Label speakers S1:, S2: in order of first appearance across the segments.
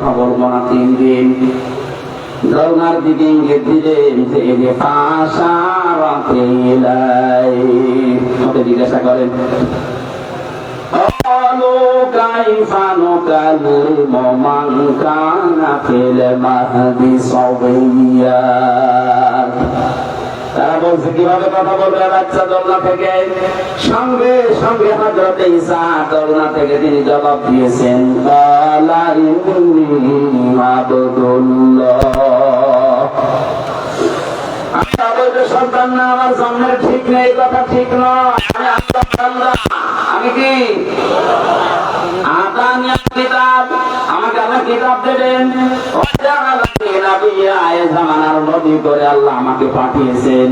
S1: কথা বলবো না 3 দিন। দোলনার দিকে ইঙ্গিত দিলেন যে ওকে জিজ্ঞাসা করেন তারা বলছে কিভাবে কথা বলবে বাচ্চা দোলনা থেকে? সঙ্গে সঙ্গে হযরত ঈসা দোলনা থেকে তিনি জবাব দিয়েছেন ক্বালা ইন্নী আবদুল্লাহ, আমি আবুদের সন্তান না, আমার জন্মের ঠিক নেই, কথা ঠিক নয়, আমি আল্লাহর বান্দা। আমি কি আতানি কিতাব, আমাকে আল্লাহ কিতাব দেবেন, ওয়াজআলানি নাবিয়্যা, এই জামানার নবী করে আল্লাহ আমাকে পাঠিয়েছেন,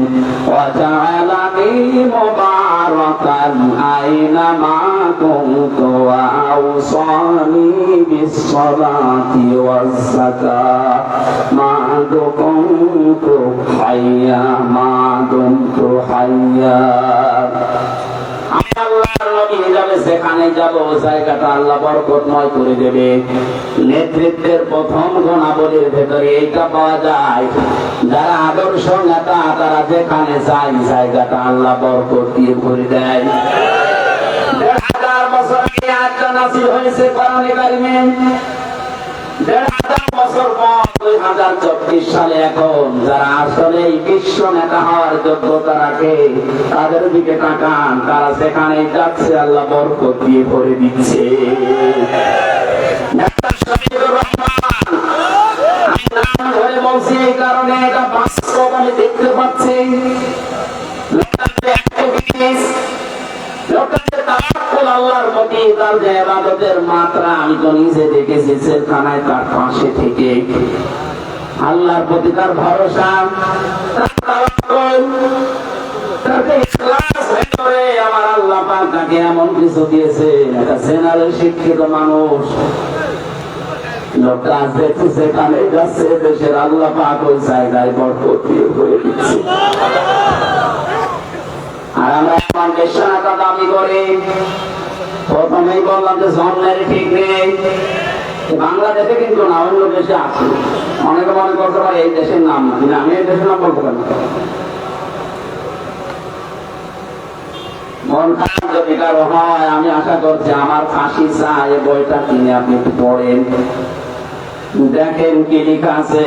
S1: ওয়াজআলানি মুবারাকান আইনামা কুনতু ওয়া আওসানি বিস-সালাতি ওয়াজ-যাকাত মা দুমতু হাইয়া, মা দুমতু হাইয়া। আমি আল্লাহর নবী হিসাবে যেখানে যাব জায়গাটা আল্লাহ বরকতময় করে দেবে। নেতৃত্বের প্রথম গুণাবলীর ভেতরে এইটা পাওয়া যায়, যারা আদর্শ নেতা তারা যেখানে যায় জায়গাটা আল্লাহ বরকত দিয়ে ভরে দেয়। 1000 বছর আগে আয়াতটা নাযিল হয়েছে কোরআনে কারিমে, 1000 বছর পর 2024 সালে এখন যারা আসলে বিশ্ব নেতা হওয়ার যোগ্যতা রাখে তাদের দিকে তাকান, তারা সেখানে যাচ্ছে আল্লাহ বরকত দিয়ে ভরে দিচ্ছে। আমি ধরে বলছি এই কারণে এটা বাস্তব আমি দেখতে পাচ্ছি। আল্লাহর প্রতি তার যে ইবাদতের মাত্রা আমি তো নিজে দেখেছি জেলখানায়, তার পাশে থেকে আল্লাহর প্রতি তার ভরসা, আমার আল্লাহ পাক তাকে এমন কিছু দিয়েছে, একটা জেনারেল শিক্ষিত মানুষ, লোকটা দেখছে সেখানে যাচ্ছে, দেশের আল্লাহ পাক ওই জায়গায় বরকত দিয়ে ভরে দিচ্ছে। আর আমরা এখন বেশানাটা দাবি করি, প্রথমেই বললাম যে জন্মের ঠিক নেই, বাংলাদেশে কিন্তু না, অন্য দেশে আছে। অনেকে মনে করতে পারে এই দেশের নাম না, কিন্তু আমি এই দেশের নাম বলতে পারি। মন খারাপ যদি কারো হয়, আমি আশা করছি আমার ফাঁসি চাই এই বইটা কিনে আপনি একটু পড়েন, দেখেন কি লেখা আছে,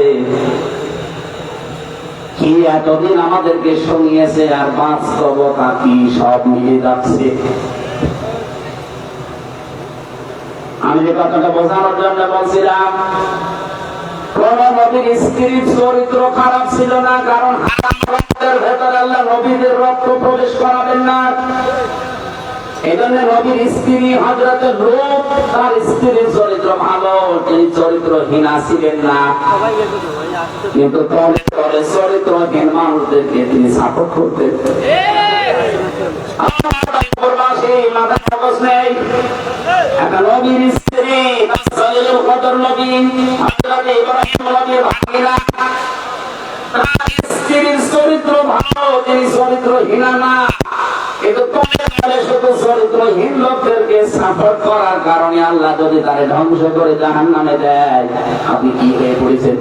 S1: কি এতদিন আমাদেরকে শুনিয়েছে আর বাস্তবতা কি সব মিলে যাচ্ছে। আমি যে কথাটা বোঝানোর জন্য বলছিলাম, কোন নবীর স্ত্রীর চরিত্র খারাপ ছিল না, কারণ হারাম রক্তের ভেতরে আল্লাহ নবীদের রক্ত প্রবেশ করাবেন না। এই জন্য নবীর স্ত্রী হযরত লূত, তার স্ত্রীর চরিত্র ভালো, তিনি চরিত্রহীনা ছিলেন না, কিন্তু তলে তলে চরিত্রহীন মানুষদেরকে তিনি সাপোর্ট করতেন। মাথায় কাগজ নেই, একটা নবীর স্ত্রী খলিলুল কদর নবী হযরত ইব্রাহিম নবীর ভাগিনা, তার স্ত্রীর চরিত্র ভালো, তিনি চরিত্রহীনা না, কিন্তু তলে তলে শুধু চরিত্রহীন লোকদেরকে সাপোর্ট করার কারণে আল্লাহ যদি তারে ধ্বংস করে জাহান্নামে দেয়, আপনি কি হয়ে পড়েছেন?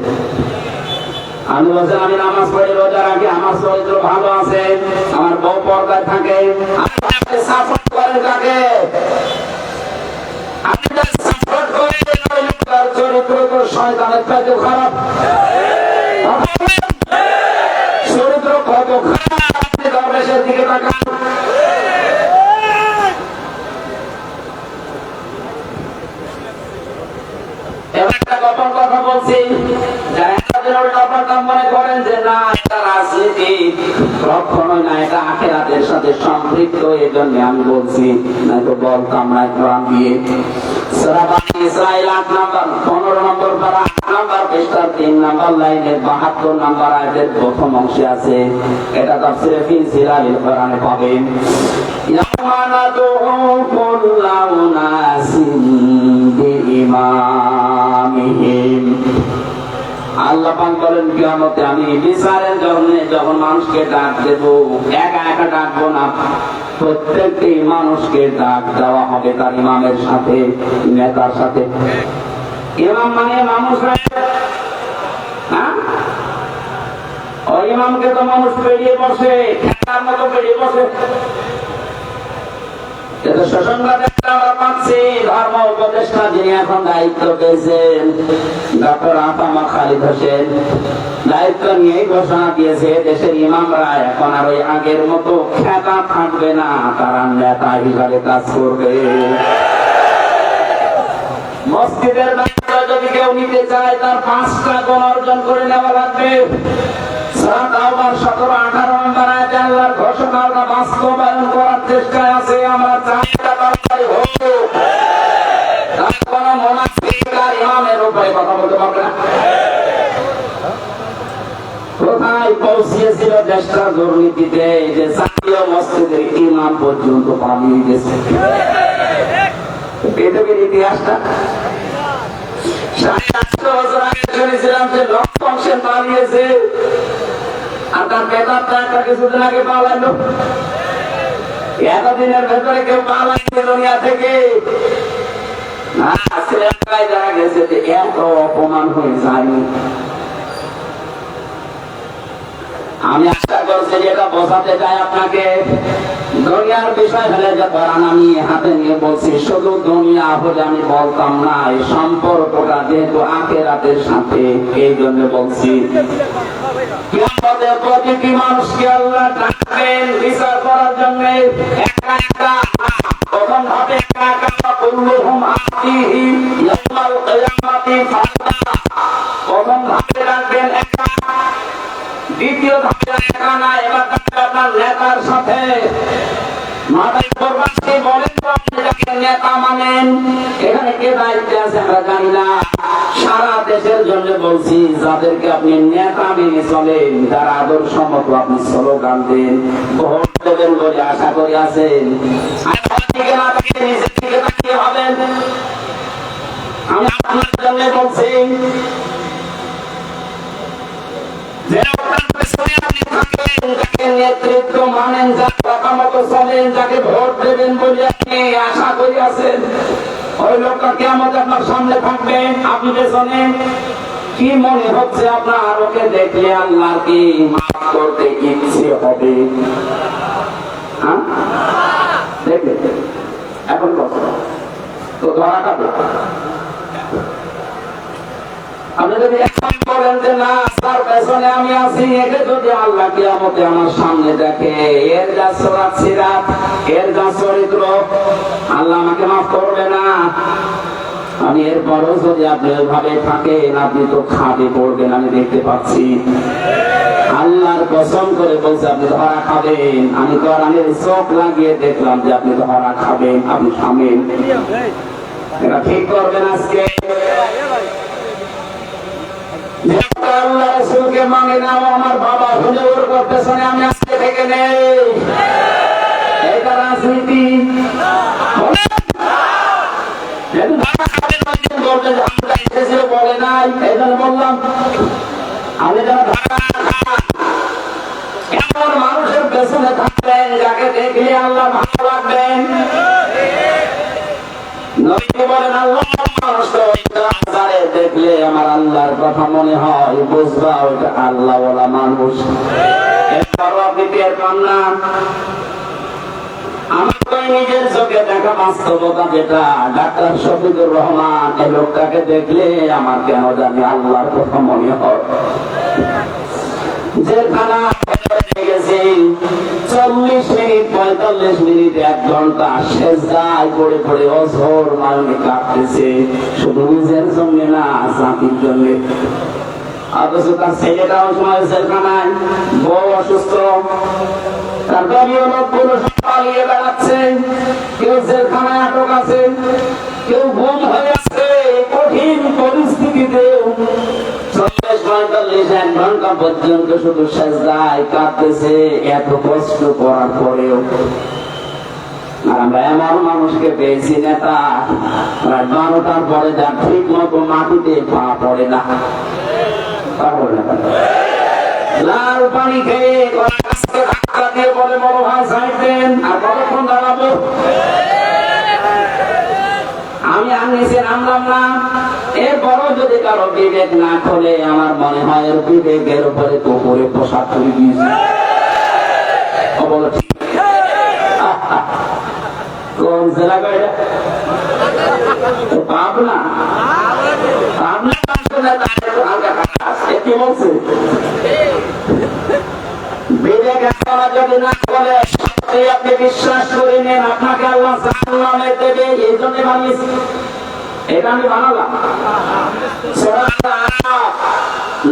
S1: আমি বলছেন আমি নামাজ পড়ে রোজা রাখি, আমার চরিত্র ভালো আছে, আমার বউ পর্দায় থাকে, আপনি সাপোর্ট করেন কাকে? আপনি সাপোর্ট করেন ওই লোকটার চরিত্র তো শয়তানের চাইতে খারাপ। চরিত্র কত খারাপ আপনি দরবেশের দিকে তাকান। একটা গোপন কথা বলছি, যারা মনে করেন যে না এটা রাজনীতি, কখনোই না, এটা আখিরাতের সাথে সম্পৃক্ত, এই জন্য আমি বলছি, নয়তো বলতাম না কোরআন দিয়ে। সূরা বানী ইসরাঈল ৮ নম্বর ১৫ নম্বর পারা ৮ নম্বর পৃষ্ঠার ৩ নম্বর লাইনের ৭২ নম্বর আয়াতের প্রথম অংশে আছে, এটা তাফসীরে ফি জিলালিল কোরআনে পাবেন। ইয়াওমা নাদউ কুল্লা উনাসিন বিইমামিহিম, আল্লাহ পাক বলেন কিয়ামতে আমি বিচারের জন্য যখন মানুষকে ডাক দেব, একা একা ডাকবো না, প্রত্যেকটি মানুষকে ডাক দেওয়া হবে তার ইমামের সাথে, নেতার সাথে। ইমাম মানে মানুষ না, হ্যাঁ? ওই ইমামকে তো মানুষ পেরিয়ে বসে, খেলার মতো পেরিয়ে বসে। ধর্ম উপদেষ্টা যিনি এখন দায়িত্ব পেয়েছেন, ডক্টর আফামা খালিদ হোসেন, দায়িত্ব নিয়েই ঘোষণা দিয়েছে দেশের ইমামরা এখন আর ওই আগের মতো খেতা থাকবে না, তারা নেতা হিসাবে কাজ করবে। মসজিদের দায়িত্ব যদি কেউ নিতে চায় তার 5টা গুণ অর্জন করে নেওয়া লাগবে। আল্লাহর ঘোষণাটা বাস্তবায়ন করার চেষ্টায় আছে। আমরা চাই ইমামের উপরে কথা বলতে পারবে না। কোথায় পৌঁছিয়েছিল দেশটা দুর্নীতিতে, যে জাতীয় মসজিদের ইমাম পর্যন্ত পালিয়ে গেছে। পৃথিবীর ইতিহাসটা 850 বছর আগে শুনেছিলাম যে লক্ষণ সেন পালিয়েছে, আর তার বেতারটা একটা কিছুদিন আগে পালাইলো। এতদিনের ভেতরে কেউ পালাইছে দুনিয়া থেকে? শ্রীলঙ্কায় যারা গেছে যে এত অপমান হয়ে যায়নি। আমি আশা করছি যেটা বোঝাতে চাই আপনাকে, দুনিয়ার বিষয় হলে যে কোরআন আমি হাতে নিয়ে বলছি, শুধু দুনিয়া হলে আমি বলতাম না। এই সম্পর্কটা যেহেতু আখিরাতের সাথে, এই জন্য বলছি কিয়ামতের প্রতিটি মানুষকে আল্লাহ ডাকবেন বিচার করার জন্য। একা একা প্রথম ভাবে একা একা কুল্লুহুম আতিহি ইয়াউমাল কিয়ামাতি ফারদা, প্রথম ভাবে ডাকবেন একা। দ্বিতীয় ধাপে একা না, এবার আপনার নেতার সাথে। মাথায় প্রবাসী বলেন তো আপনি যাকে নেতা মানেন, এখানে কে দায়িত্বে আছে আমরা জানি না। সারা দেশের জন্য বলছি, যাদেরকে আপনি নেতা মেনে চলেন, তার আদর্শ মতো আপনি স্লোগান দেন, ভোট দেবেন বলে আশা করে আছেন। নিজের দিকে তাকিয়ে হবেন। আমি আপনার জন্য বলছি নেতৃত্ব মানেন, যার কথা মতো চলেন, যাকে ভোট দেবেন বলে আপনি আশা করি আছেন, ওই লোকটা কিয়ামতে আপনার সামনে থাকবে, আপনি পেছনে। কি মনে হচ্ছে আপনার ওকে দেখলে আল্লাহ কি মাফ করতে ইচ্ছে হবে? হ্যাঁ, দেখলে এখন কথা তো ধরা খাবে। আপনি যদি এখন বলেন যে না, তার পেছনে আমি আছি, একে যদি আল্লাহ কিয়ামতে আমার সামনে দেখে, এর যা সরাত সিরাত, এর যা চরিত্র, আল্লাহ আমাকে মাফ করবে না। আমি এরপরও যদি আপনি ওইভাবে থাকেন, আপনি তো খাবে পড়বেন, আমি দেখতে পাচ্ছি। আল্লাহর কসম করে বলছে আপনি ধরা খাবেন। আমি তো আর আমি চোখ লাগিয়ে দেখলাম যে আপনি ধরা খাবেন, আপনি থামেন। এটা ঠিক করবেন আজকে। আল্লাহ রাসূলকে মানে না, আমার বাবা হুজুর করতেছেন, আমি আজকে থেকে নেই। এটা রাজনীতি বলে নাই, এই জন্য বললাম। আমি এমন মানুষের পেছনে থাকবেন যাকে দেখলে আল্লাহ ভালো লাগবেন। বলেন আল্লাহ মানুষ দেখলে আমার আল্লাহর কথা মনে হয়, বুঝবা ওইটা আল্লাহ ওলা মানুষ। এরপরও আপনি টের পান না। আমার তো নিজের চোখে দেখা বাস্তবতা যেটা, ডাক্তার শফিকুর রহমান, এই লোকটাকে দেখলে আমার কেন জানি আল্লাহর কথা মনে হয়। যেখানে গেছি 40 মিনিট 45 মিনিট 1 ঘন্টা সেজদায় পড়ে পড়ে অঝোর মালনি কাটতেছে, শুধু নিজের জন্য না, জাতির জন্য। অথচ তার ছেলেটাও সময় জেলখানায়, বউ অসুস্থ, তার দলীয় লোকগুলো সব পালিয়ে বেড়াচ্ছে, কেউ জেলখানায় আটক আছে, কেউ গুম হয়ে আছে। কঠিন পরিস্থিতিতে 40-45 ঘন্টা পর্যন্ত শুধু সেজদায় কাঁদতেছে, এত কষ্ট করার পরেও। আর আমরা এমন মানুষকে পেয়েছি নেতা, 12টার পরে যা ঠিক মতো মাটিতে পা পড়ে না, লাল পানি খেয়ে ধাক্কা দিয়ে বলে বড় ভাই সাইড দেন, আর কতক্ষণ দাঁড়াবো? আমি আর নিচে নামলাম না, এরপরও যদি কারো বিবেক না খোলে, আমার মনে হয় এর বিবেকের উপরে তো উপরে পোশাক তুলে দিয়েছে। কোন জেলা গাড়িটা? পাবনা। কি বলছে? বিবেক যদি না বলে আপনি বিশ্বাস করে নেন আপনাকে আল্লাহ জাহান্নামে দেবে, এই জন্য বানিয়েছি। এটা আমি বানালাম।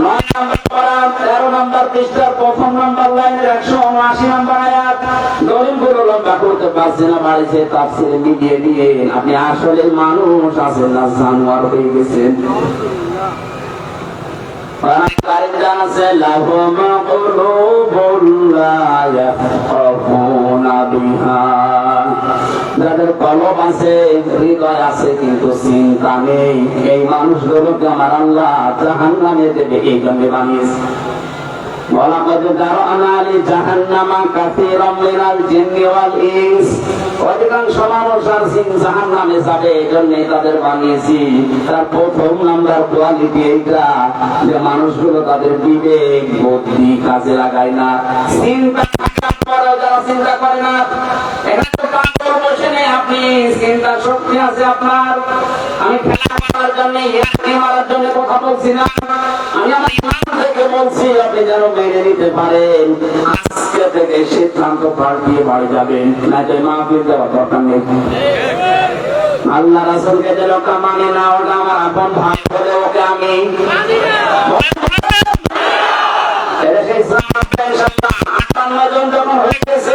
S1: 9 নম্বর পারা 13 নম্বর পৃষ্ঠার 1ম নম্বর লাইনের 179 নম্বর আয়াত। দলিলগুলো লম্বা করতে পারছি না, বাড়িতে তাফসীরে মিলিয়ে দিয়ে আপনি আসলে মানুষ আছেন না জানোয়ার হয়ে গেছেন। যাদের কলব আছে, হৃদয় আছে, কিন্তু চিন্তা নেই, এই মানুষগুলোকে আমার আল্লাহ জাহান্নামে দেবে, এই জন্য বানিয়েছে। অধিকাংশ মানুষ আর জিন জাহান্নামে যাবে, এই জন্যই তাদের বানিয়েছি। তার 1ম নাম্বার কোয়ালিটি এইটা যে মানুষগুলো তাদের বিবেক বুদ্ধি কাজে লাগায় না। চিন্তা থাকার পরেও যারা চিন্তা করে না, এখানে তো পাগল বসে নেই, আপনি চিন্তা শক্তি আছে আপনার। আমি খেলা করার জন্য মারার জন্য কথা বলছি না, আমি আমার ইমান থেকে বলছি আপনি যেন মেনে নিতে পারেন। আজকে থেকে সিদ্ধান্ত পাল্টিয়ে বাড়ি যাবেন, না যে মাহফিল দেওয়ার দরকার নেই। আল্লাহ রাসূলকে যে লোকটা মানে না, ওটা আমার আপন ভাই বলে ওকে আমি সেই 58 জন যখন হয়ে গেছে,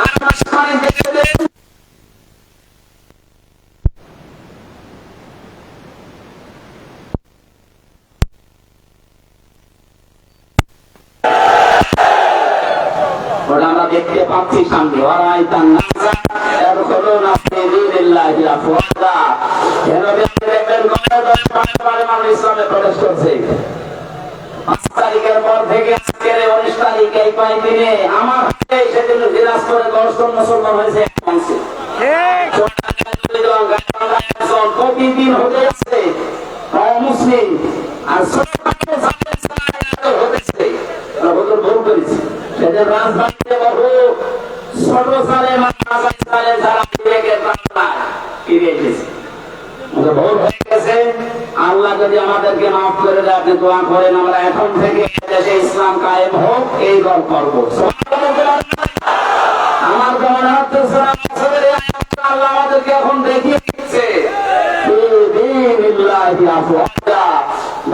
S1: আর মাসখানেক দেখে দেন আমরা দেখতে পাচ্ছি সামনে। ইসলামে প্রবেশ করছে। 5 তারিখের পর থেকে আজকের 19 তারিখ এই কয়েকদিনে আমার হাতে সেদিন দিনাজপুরে 10 জন মুসলমান হয়েছে। প্রতিদিন হতে যাচ্ছে মুসলিম, আর হতেছে ভুল করেছি। সেদিন রাজধানীতে বহু ছোট সালে যারা ফিরে এসেছে, ভুল হয়ে গেছে। আল্লাহ যদি আমাদেরকে মাফ করে দেয়, আপনি দোয়া করেন আমরা এখন থেকে দেশে ইসলাম কায়েম হোক, এই দল করবো। আমার তো মনে হচ্ছে আল্লাহ আমাদেরকে এখন দেখিয়ে দিচ্ছে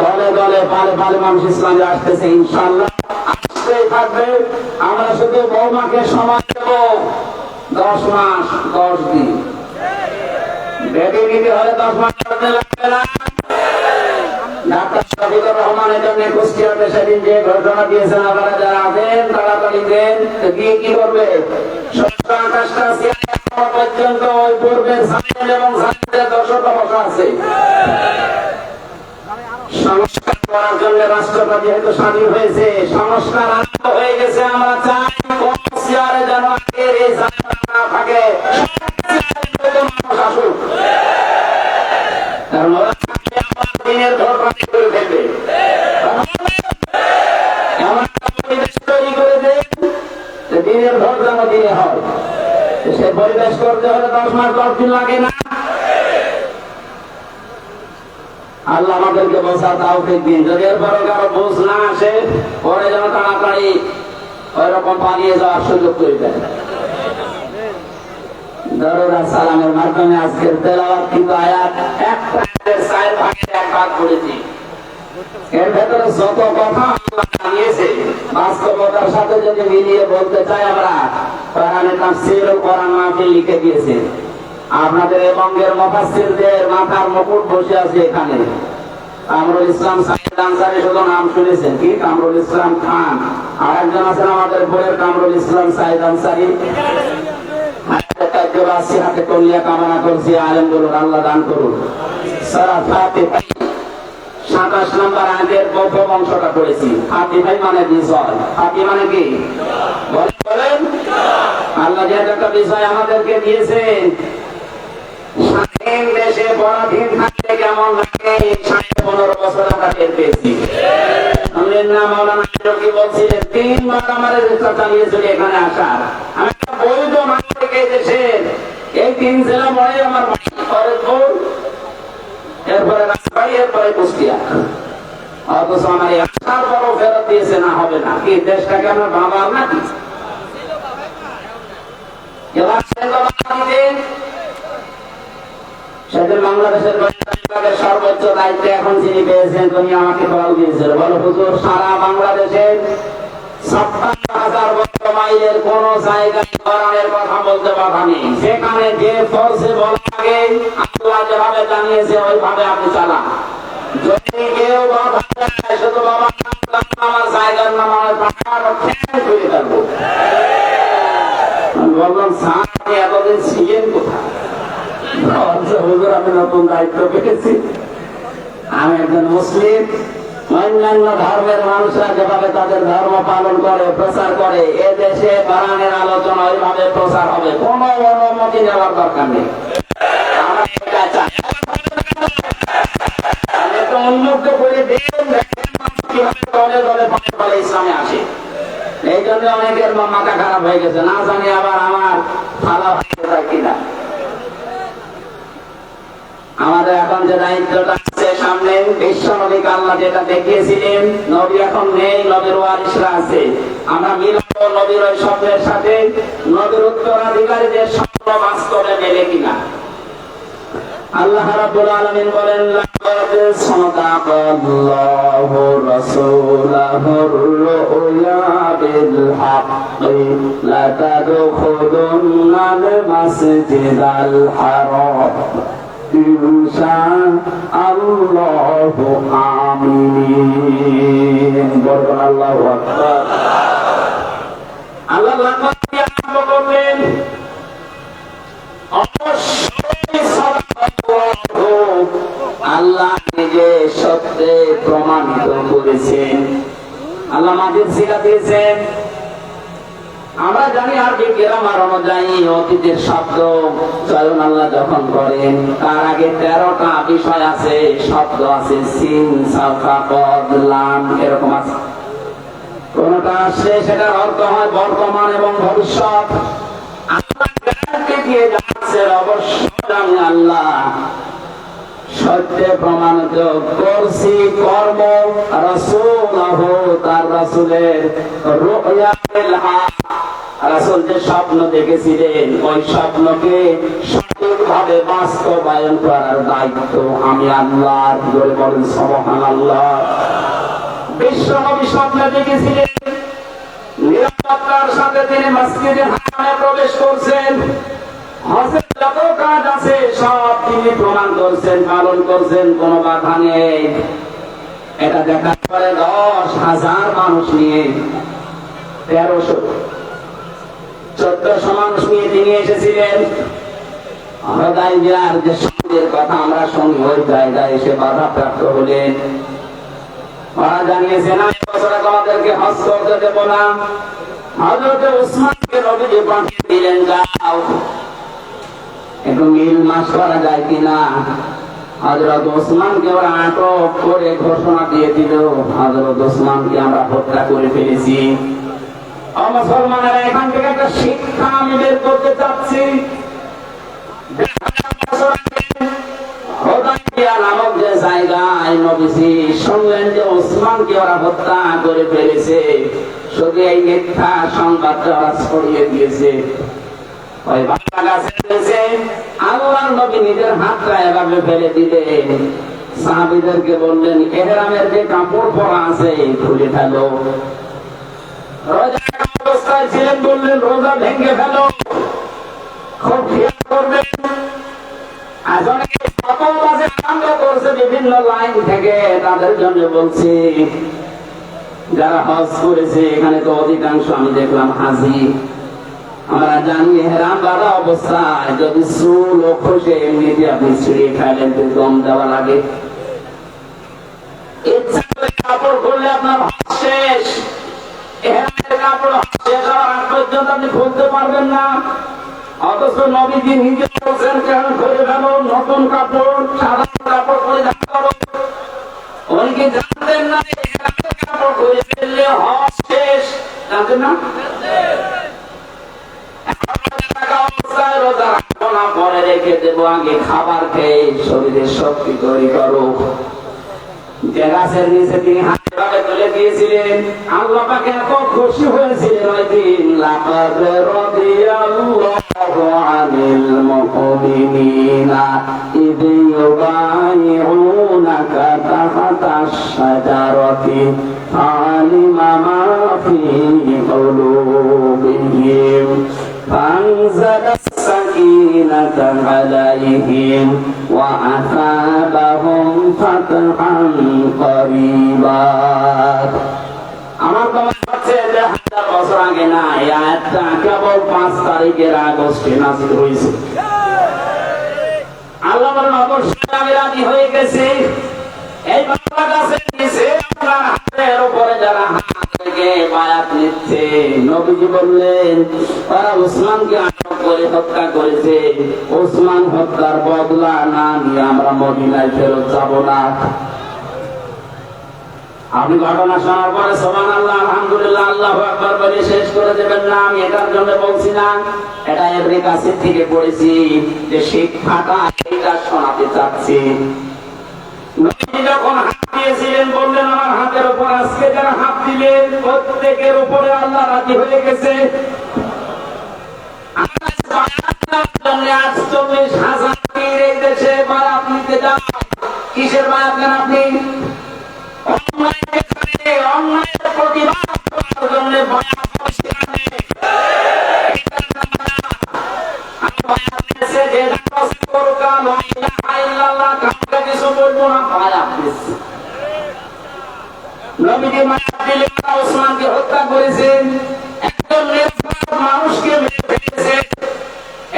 S1: দলে দলে পালে পালে মানুষ ইসলামে আসতেছে, ইনশাআল্লাহ আসতেই থাকবে। আমরা শুধু বৌমাকে সময় দেব 10 মাস 10 দিন। বেবি নিতে হলে 10 মাস লাগবে না। ডাক্তার শফিকুর রহমান এই জন্য কুষ্টিয়াতে সেদিন যে ঘটনা দিয়েছেন, আপনারা যারা আছেন তাড়াতাড়ি দেন। দিয়ে কি করবে? 728টা পর্যন্ত ওই পূর্বের সাইন এবং সাইনের দর্শকরা বসা আছে। সংস্কার করার জন্য রাষ্ট্রটা যেহেতু স্বাধীন হয়েছে, সংস্কার আরম্ভ হয়ে গেছে। আমরা চাই কুষ্টিয়ারে যেন আগের এই জায়গা না থাকে, মানুষ আসুক। কারণ ওরা দিনের ঘর বাড়ি করে ফেলবে। এমন পরিবেশ তৈরি করে দেন যে দিনের ঘর যেন দিনে হয়। সে পরিবেশ করতে হলে 10 মাস 10 দিন লাগে না। আল্লাহ আমাদেরকে বোঝা তাওফিক দিন। যদি এরপরও কারো বুঝ না আসে, পরে যেন তাড়াতাড়ি ওই রকম পালিয়ে যাওয়ার সুযোগ করে দেয়। দরুদ সালামের মাধ্যমে আজকের তেলাওয়াত কিন্তু আয়াত একটা 4 ভাগের 1 ভাগ করেছি। এর ভেতরে যত কথা আল্লাহ জানিয়েছে, বাস্তবতার সাথে যদি মিলিয়ে বলতে চাই, আমরা কোরআনে তাফসীর ও কোরআন মাহফিল লিখে দিয়েছে। আপনাদের এই বঙ্গের মুফাসসিরদের মাথার মুকুট বসে আছে এখানে। কামরুল ইসলাম সাইদ আনসারী, শুধু নাম শুনেছেন কি? কামরুল ইসলাম খান। আর একজন আছেন আমাদের বোর্ডের কামরুল ইসলাম সাইদ আনসারী। হাতে কলিয়া কামনা করছি, আলেমগুলোর আল্লাহ দান করুন। সূরা ফাতিহা 27 নম্বর আয়াতের প্রথম অংশটা পড়েছি। ফাতিহা মানে বিজয়। ফাতিহা মানে কি? বলেন। আল্লাহ যে একটা বিষয় আমাদেরকে দিয়েছেন, স্বাধীন দেশে দেশে পরাধীন থাকলে কেমন লাগে 15.5 বছর আমরা টের পেয়েছি। কি বলছিলেন 3 বার আমার চেষ্টা চালিয়েছিল এখানে আসার। আমি একটা বৈধ নাগরিক এই দেশের, এই 3 জেলা পরে আমার ফরিদপুর, এরপরে রাজশাহী, এরপরে কুষ্টিয়া। অথচ আমার এই আসার পরও ফেরত দিয়েছে না, হবে না। কি দেশটাকে আমার বাবার নাকি? সেদিন বাংলাদেশের সর্বোচ্চ দায়িত্ব এখন যিনি পেয়েছেন তিনি আমাকে বল দিয়েছিল, বলো হুজুর সারা বাংলাদেশের 56,000 মাইলের কোন জায়গায় কোরআনের কথা বলতে বাধা নেই। সেখানে যে ফরজে বলা লাগে আল্লাহ যেভাবে জানিয়েছে ওইভাবে আপনি চালান। যদি কেউ বাধা দেয় শুধু বাবা আমার জায়গার নাম আমার করে থাকবো। আমি বললাম স্যার আপনি এতদিন ছিলেন কোথায়? হুজুর আমি নতুন দায়িত্ব পেয়েছি। আমি একজন মুসলিম, অন্যান্য ধর্মের মানুষরা যেভাবে তাদের ধর্ম পালন করে প্রচার করে এ দেশে কোরআনের আলোচনা ওইভাবে প্রচার হবে, কোন অনুমতি নেওয়ার দরকার নেই। উন্মুক্ত করে দলে দলে ইসলামে আসে। এই জন্য অনেকের মাথা খারাপ হয়ে গেছে, না জানি আবার আমার ভালো হয় কিনা। আমাদের এখন যে দায়িত্বটা আছে সামনে, বিশ্ব নবীকে আল্লাহ যেটা দেখিয়েছিলেন, নবী এখন নেই, নবীর ওয়ারিসরা আছে। আমরা মিলব নবীর ওই স্বপ্নের সাথে, নবীর উত্তরাধিকারীদের স্বপ্ন বাস্তবে মেলে কিনা। আল্লাহ রাব্বুল আলামিন বলেন লাকাদ সাদাকাল্লাহু রাসূলাহুর রুয়া বিল হাক্কি লা তাদখুলুন্নাল মাসজিদাল হারাম ইনশাআল্লাহু আমিন। বলুন আল্লাহু আকবার। আল্লাহ লাকাদ দিয়ে আরম্ভ করলেন, আল্লাহ নিজে সত্যে প্রমাণিত করেছেন। আল্লাহ মাজিদ সিগা দিয়েছেন। আমরা জানি আরবি গ্রামার অনুযায়ী অতীতের শব্দ চয়ন আল্লাহ যখন করেন তার আগে 13টা বিষয় আছে, শব্দ আছে, সিন সাফা কদ লাম এরকম আছে। কোনটা আসলে সেটার অর্থ হয় বর্তমান এবং ভবিষ্যৎ। আল্লাহ গ্যারান্টি দিয়ে যাচ্ছে অবশ্যই আমি আল্লাহ সত্যে প্রমাণিত করছি কর্ম রাসূলহ, তার রাসূলের রুয়া বিল হক, রাসূল যে স্বপ্ন দেখেছিলেন ওই স্বপ্নকে সঠিকভাবে বাস্তবায়ন করার দায়িত্ব আমি আল্লাহর। জোরে বলেন সুবহানাল্লাহ। বিশ্ব নবী স্বপ্ন দেখেছিলেন নিরাপত্তার সাথে তিনি মসজিদে হারামে প্রবেশ করছেন, হজের যত কাজ আছে সব তিনি প্রমাণ করছেন, পালন করছেন, কোনো বাধা নেই। এটা দেখার পরে 10,000 মানুষ নিয়ে 1400 মানুষ নিয়ে তিনি এসেছিলেন। হুদায়বিয়ার যে সঙ্গের কথা আমরা শুনি ওই জায়গায় এসে বাধা প্রাপ্ত হলেন। ওরা জানিয়েছেন বছর আমাদেরকে হজ করতে দেব না। হযরত ওসমানকে নবীজি পাঠিয়ে দিলেন, যাও একটু মিল মাস করা যায় কিনা। হযরত ওসমানকে ওরা আটক করে ঘোষণা দিয়ে দিল, হযরত ওসমানকে আমরা হত্যা করে ফেলেছি। মুসলমানেরা এখান থেকে একটা শিক্ষা আমি বের করতে চাচ্ছি। হুদায়বিয়া নামক যে জায়গায় নবীজি শুনলেন যে ওসমানকে ওরা হত্যা করে ফেলেছে, শুধু এই মিথ্যা সংবাদটা ওরা ছড়িয়ে দিয়েছে। ওই বাচ্চা গাছে আল্লাহর নবী নিজের হাতটা এভাবে ফেলে দিলেন, সাহাবীদেরকে বললেন ইহরামের যে কাপড় পরা আছে খুলে ফেলো। রোজা অবস্থায় ছিলেন, বললেন রোজা ভেঙে ফেলো। খুব খেয়াল করবেন, বিভিন্ন লাইন থেকে তাদের জন্য বলছি, যারা হজ করেছে এখানে তো অধিকাংশ আমি দেখলাম হাজি। আমরা জানি হেরাম বাঁধা অবস্থায় যদি চুল ও খসে এমনিতে আপনি ছিঁড়ে ফেলেন দম দেওয়া লাগে। ইচ্ছা করে কাপড় খুললে আপনার হজ শেষ। হেরামের কাপড় শেষ হওয়ার আগ পর্যন্ত আপনি খুলতে পারবেন না। অথচ নবীজি নিজে আছেন কেন করে ফেলো, নতুন কাপড় সাদা কাপড় পরিধান করো। উনি কি জানতেন না কাপড় করে ফেললে হজ শেষ? জানতেন না? রোজা রাখবো না, পরে রেখে দেবো, আগে খাবার খেয়ে শরীরের শক্তি তৈরি করো। যে গাছের নিচে তিনি হাতে ভাবে তুলে দিয়েছিলেন, আল্লাহ পাক এত খুশি হয়েছিলেন ওই দিন। লাকাদ রাদিয়াল্লাহু আনিল মুমিনিনা ইয ইউবাইউনাকা তাহতাশ শাজারাতি আলিমা মা ফি কুলুবিহিম ফানজালা السكينة عليهم وأثابهم فتحا قريبا। আমার তো মনে হচ্ছে যে 1000 বছর আগে না, এই আয়াতটা কেবল 5 তারিখের আগস্টে নাযিল হয়েছে। আল্লাহ বলেন অবশ্যই আমি রাজি হয়ে গেছি। এই বাবা গাছের নিচে আপনার হাতের উপরে যারা হাত রেখে বায়াত নিচ্ছে, নবীজি বললেন তারা উসমানকে আটক করে হত্যা করেছে। উসমান হত্যার বদলা না নিয়ে আমরা মদিনায় ফেরত যাব না। আপনি ঘটনা শোনার পরে সুবহানাল্লাহ আলহামদুলিল্লাহ আল্লাহু আকবার বলে শেষ করে দেবেন না, আমি এটার জন্য বলছি না। এটা ইবনে কাসির থেকে পড়েছি যে শিক্ষাটা এটা শোনাতে চাচ্ছি। নবী যখন হাত দিয়েছিলেন বললেন আমার হাতের উপর আজকে যারা হাত দিলেন প্রত্যেকের উপরে আল্লাহ রাজি হয়ে গেছে। 48,000 এই দেশে বায়াত নিতে যান। কিসের বায়াত নেন আপনি? অন্যায়ের প্রতিবাদ করার জন্য বায়াত সেখানে ওসমানকে হত্যা করেছেন, একজন মানুষকে মেরে ফেলেছে।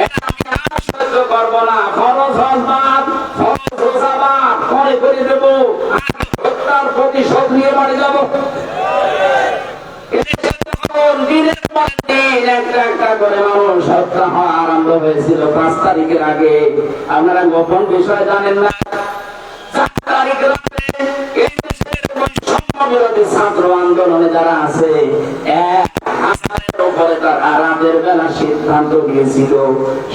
S1: এটা আমি আর সহ্য করবো না। ফরজ হজ বাদ, ফরজ রোজা বাদ পরে করে দেবো, হত্যার প্রতিশোধ নিয়ে বাড়ি যাবো। দিনের পর দিন একটা একটা করে মানুষ হত্যা হওয়া আরম্ভ হয়েছিল 5 তারিখের আগে। আপনারা গোপন বিষয় জানেন না, 4 তারিখ রাতে এই দেশের বিরোধী ছাত্র আন্দোলনে যারা আছে 1000-এর উপরে তারা রাতের বেলা সিদ্ধান্ত নিয়েছিল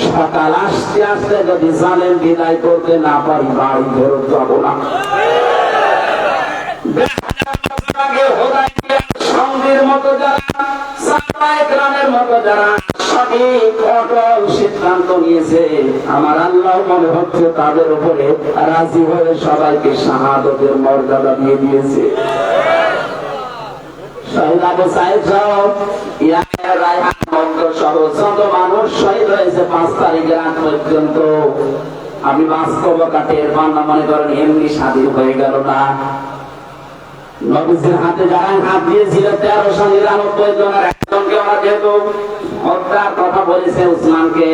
S1: সকাল আসতে আসতে যদি জালেম বিদায় করতে না পারি বাড়ি ফেরত যাব না। সঙ্গীর মতো যারা সাহাবায়ে-কেরামের মতো যারা সঠিক অটল সিদ্ধান্ত নিয়েছে, আমার আল্লাহ মনে হচ্ছে তাদের উপরে রাজি হয়ে সবাইকে শাহাদতের মর্যাদা দিয়ে দিয়েছে। শহীদ আবু সাইদ সহ ইয়াহিয়া রায়হান মন্টু সহ যত মানুষ শহীদ হয়েছে 5 তারিখের আগ পর্যন্ত, আমি বাস্তবতা টের পান না, মনে করেন এমনি স্বাধীন হয়ে গেল না। নবীজির হাতে যারা হাত দিয়েছিল 1399 জনের একজনকে ওরা যেহেতু হত্যার কথা বলেছে উসমানকে,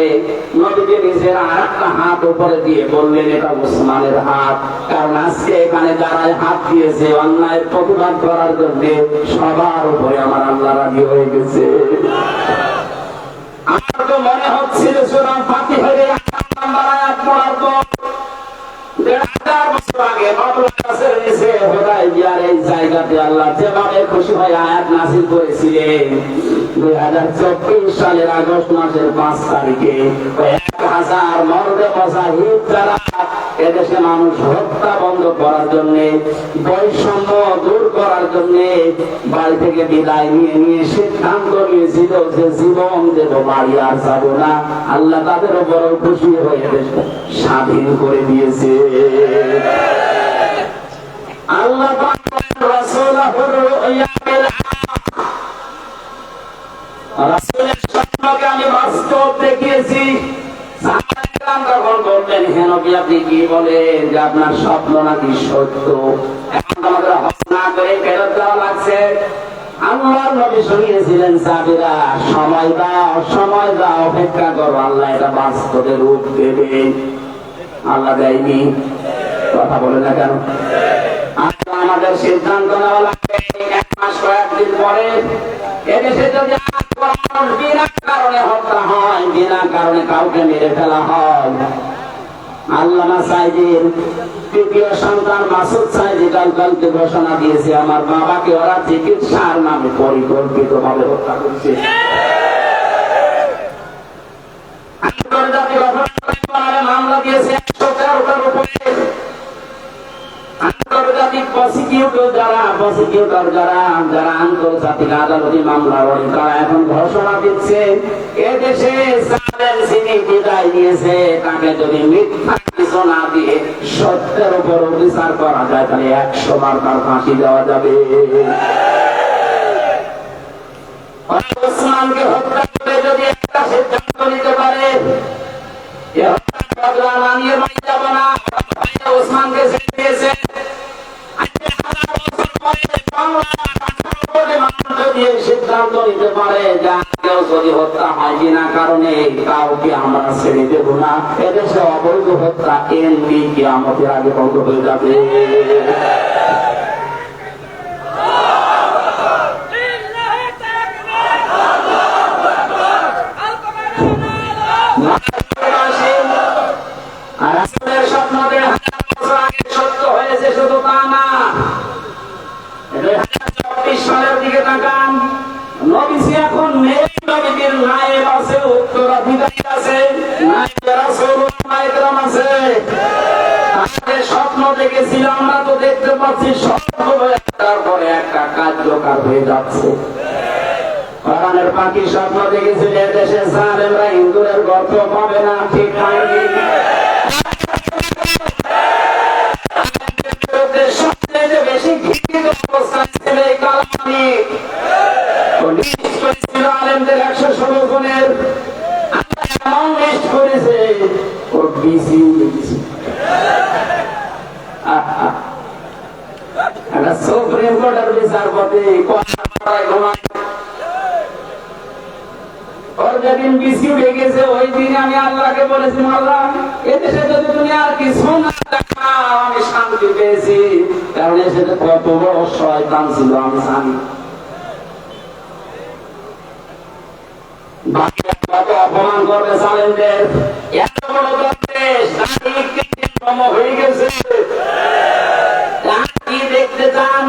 S1: নবীজি নিজের আরেকটা হাত উপরে দিয়ে বললেন এটা উসমানের হাত। কারণ আজকে এখানে যারা হাত দিয়েছে অন্যায়ের প্রতিবাদ করার জন্য সবার উপরে আমার আল্লাহ রাজি হয়ে গেছে। আমার তো মনে হচ্ছিল সূরা ফাতিহার 1 নম্বর আয়াত পড়ার পর 1000 বছর আগে বাবুল গাছের নিচে হুদায়বিয়ার এই জায়গাতে আল্লাহ যেভাবে খুশি হয়ে আয়াত নাযিল করেছিলেন 2024 সালের আগস্ট মাসের 5 তারিখে 1000 মর্দে মুজাহিদ যারা এদেশে মানুষ হত্যা বন্ধ করার জন্য, বৈষম্য দূর করার জন্য বাড়ি থেকে বিদায় নিয়ে সিদ্ধান্ত নিয়েছিল যে জীবন দেব, বাড়ি আর যাব না। আল্লাহ তাদের উপর খুশি হয়ে স্বাধীন করে দিয়েছে। আল্লাহ রাসূলের স্বপ্নকে আমি বাস্তব দেখিয়েছি। তখন বললেন হে নবী আপনি কি বলেন যে আপনার স্বপ্ন নাকি সত্য, এখন আমাদের হজ না করে ফেরত দেওয়া লাগছে। আল্লাহর নবী শুনিয়েছিলেন সাহাবীরা সময় দাও অপেক্ষা করো, আল্লাহ এটা বাস্তবে রূপ দেবে। আল্লাহ দেয়নি, কথা বলে না কেন? আমাদের সিদ্ধান্ত নেওয়া লাগবে 1 মাস কয়েকদিন পরে এদেশে যদি বিনা কারণে হত্যা হয়, বিনা কারণে কারণে কাউকে মেরে ফেলা হয়। আল্লামা সাইদির তৃতীয় সন্তান মাসুদ সাইদি কালকে ঘোষণা দিয়েছে, আমার বাবাকে ওরা চিকিৎসার নামে পরিকল্পিতভাবে হত্যা করেছে। আন্তর্জাতিক অপরাধ মামলা দিয়েছে 113টার উপরে। আন্তর্জাতিক প্রসিকিউটর যারা আন্তর্জাতিক আদালতে মামলা করে তারা এখন ঘোষণা দিচ্ছে এদেশে সালেম যিনি বিদায় নিয়েছে তাকে যদি মিথ্যা কিছু না দিয়ে সত্যের উপর বিচার করা যায় তাহলে 100 বার তার ফাঁসি দেওয়া যাবে। ওসমানকে হত্যা করে যদি একটা সিদ্ধান্ত নিতে পারে ওসমানকে ছেড়ে দিয়েছে, সিদ্ধান্ত নিতে পারে যা কেউ যদি হত্যা হয় বিনা কারণে কাউকে আমরা ছেড়ে দেব না, এদেশে অবৈধ হত্যা এমনি কিয়ামতের আগে বন্ধ হয়ে যাবে। স্বপ্নদের 1000 বছর আগে সত্য হয়েছে, শুধু তা না, 2024 সালের দিকে তাকান। নবীজি এখন নেই, নবীজির নায়েব আছে, উত্তরাধিকারী আছে, নায়েব রাসূলুল্লাহ একরাম আছে। স্বপ্ন দেখেছিল আমরা তো দেখতে পাচ্ছি সবগুলো একটার পরে একটা কার্যকর হয়ে যাচ্ছে। কোরআনের পাখি স্বপ্ন দেখেছিল দেশে জালেমরা হিন্দুদের গর্ত পাবে না, ঠিক হয়নি। সবচেয়ে বেশি ঘৃণিত অবস্থায় ছিল এই কালামানি। আলেমদের 116 জনের এমন লিস্ট করেছে ওর বিসিউ দেখেছে। একটা সুপ্রিম কোর্টের বিচারপতি ঘুমায়, ওর যেদিন বিসিউ ডেকেছে ওই দিন আমি আল্লাহকে বলেছি, আল্লাহ এদেশে যদি তুমি আর কিছু না দেখাও আমি শান্তি পেয়েছি, কারণ এসে কত বড় শয়তান ছিল আমি জানি। কত অপমান করবে জালেমদের, এত বড় দেশ হয়ে গেছে, কি দেখতে চান?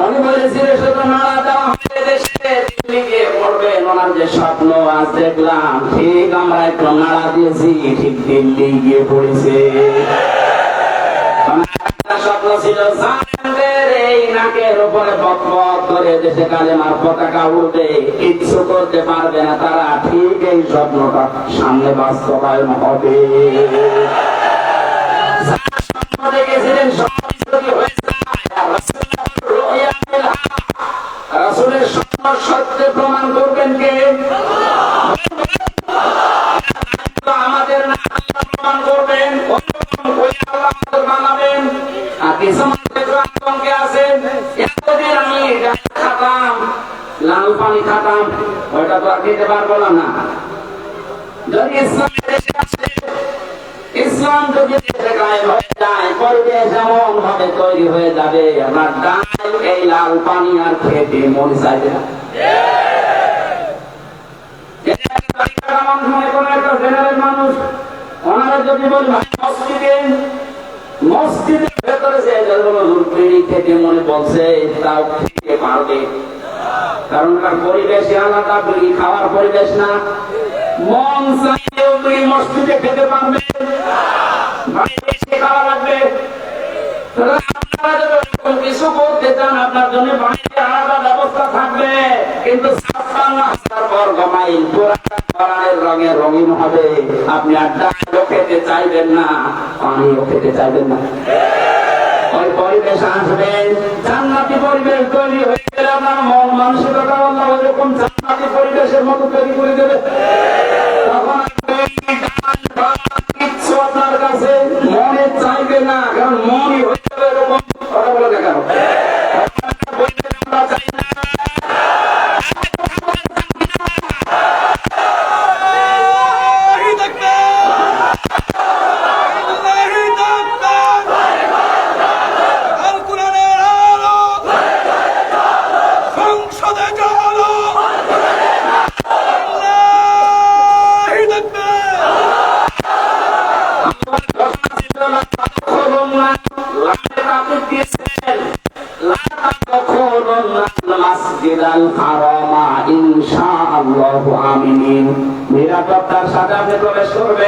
S1: আমি বলেছি শুধু নাড়া দেওয়া হবে দেশে, দিল্লি গিয়ে পড়বেন, ওনার যে স্বপ্ন আজ দেখলাম ঠিক আমরা একটু নাড়া দিয়েছি, ঠিক দিল্লি গিয়ে পড়েছে। স্বপ্ন ছিল জালেমদের এই নাকের উপরে বকবক করে দেশে কালেমার পতাকা উঠবে, কিচ্ছু করতে পারবে না তারা, ঠিক এই স্বপ্নটা সামনে বাস্তবায়ন হবে। স্বপ্ন দেখেছিলেন সব যদি হয়ে যায়, রাসূলের স্বপ্ন সত্য প্রমাণ করবেন কে? আমাদের না, আল্লাহ প্রমাণ করবেন। আল্লাহ বানাবেন। আর কিছু আতঙ্কে আছেন, এতদিন আমি খাতাম, লাল পানি খাতাম, ওইটা তো আর খেতে পারবো না। যদি ইসলাম দেশে আসে, ইসলাম যদি দেশে গায়েব হয়ে যায়, পরিবেশ এমন ভাবে তৈরি হয়ে যাবে আমার ডাল এই লাল পানি আর খেতে মন চাইবে না। মানুষ ওনারা যদি বলি মসজিদের ভেতরে খেতে মনে বলছে তাও খেতে পারবে, কারণ তার পরিবেশে আলাদা, বিড়ি খাওয়ার পরিবেশ না। মন চাইলেও তুই মসজিদে খেতে পারবে, খাওয়া লাগবে। আপনারা যদি কিছু করতে চান আপনার জন্য বাইরে আলাদা ব্যবস্থা থাকবে, কিন্তু 56,000 বর্গ মাইল কোরআনের রঙে রঙিন হবে। আপনি আর ডালও খেতে চাইবেন না, পানিও খেতে চাইবেন না। ওই পরিবেশ আসবে, জান্নাতি পরিবেশ তৈরি হয়ে গেলে আপনার মন মানসিকতা আল্লাহ ওইরকম জান্নাতি পরিবেশের মতো তৈরি করে দেবে। তখন কিচ্ছু আপনার কাছে মনে চাইবে না, কারণ মনই হয়ে যাবে এরকম। কথা বলে দেখানো আমরা চাই না।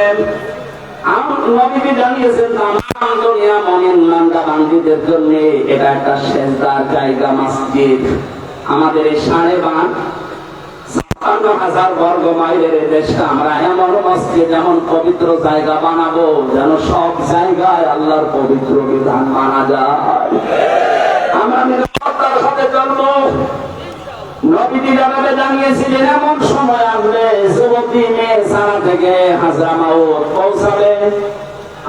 S1: বসেন। নবীজি জানিয়েছেন তামাম দুনিয়া মুমিন বান্দা বান্দীদের জন্য এটা একটা সেজদার জায়গা, মসজিদ। আমাদের এই ৫৬,০০০ বর্গ মাইলের এই দেশটা আমরা এমন মসজিদ, এমন পবিত্র জায়গা বানাবো যেন সব জায়গায় আল্লাহর পবিত্র বিধান মানা যায়। আমরা নিরাপত্তার সাথে চলবো। নবীজি জানাবে জানিয়েছিলেন এমন সময় আসবে যুবতী মেয়ে ছাড়া থেকে হাজরা মাউত পৌঁছাবে,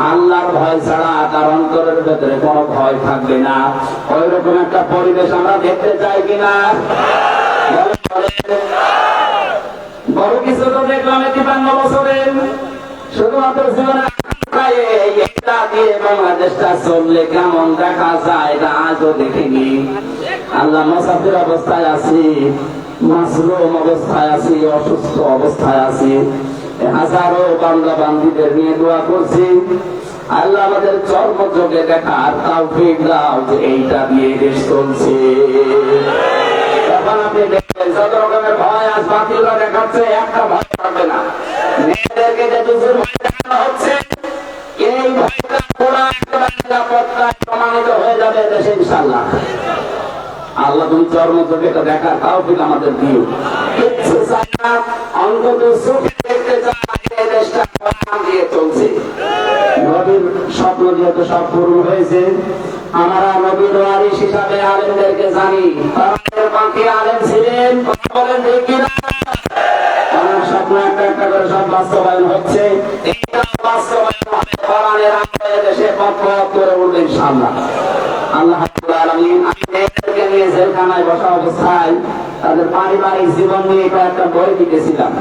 S1: আল্লাহর ভয় ছাড়া তার অন্তরের ভেতরে কোনো ভয় থাকবে না। ওই রকম একটা পরিবেশ আমরা দেখতে চাই কিনা? বড় কিছু তো দেখলাম ৫৩ বছরে, শুধুমাত্র জীবনে এটা দিয়ে বাংলাদেশটা চললে কেমন দেখা যায় এটা আজও দেখিনি। আল্লাহ মুসাফির অবস্থায় আছি, মাসরুম অবস্থায় আছি, অসুস্থ অবস্থায় আছি, হাজারো বান্দা বান্দীদের নিয়ে দোয়া করছি। আল্লাহ আমাদের চর্মযোগে দেখার তৌফিক দাও যে এইটা দিয়ে দেশ চলছে। তখন আপনি দেখবেন যত রকমের ভয় আজ বাতিলরা দেখাচ্ছে, একটা ভয় থাকবে না। মেয়েদেরকে যে দুজোর ভয় দেখানো হচ্ছে, এই ভয়টা পুরা একেবারে নিরাপত্তায় প্রমাণিত হয়ে যাবে দেশে ইনশাআল্লাহ। আল্লাহ তুমি চর্মযোগে এটা দেখার তৌফিক আমাদের দিও। কিচ্ছু চাই না, অন্তত চোখে দেখতে চাই এই দেশটা কোরআন দিয়ে চলছে। নবীর স্বপ্ন যেহেতু সব পূরণ হয়েছে, আমরা নবীর ওয়ারিস হিসাবে আলেমদেরকে জানি। কোরআনের পন্থী আলেম ছিলেন, কথা বলেন ঠিক কিনা? ওনার স্বপ্ন একটা একটা করে সব বাস্তবায়ন হচ্ছে। এটা বাস্তবায়ন হবে কোরআনের আলোয় দেশে পথ করে উঠবে ইনশাআল্লাহ। আল্লাহ রাব্বুল আলামিন আমাদেরকে নিয়ে জেলখানায় বসা অবস্থায় তাদের পারিবারিক জীবন নিয়ে একটা বই লিখেছিলাম।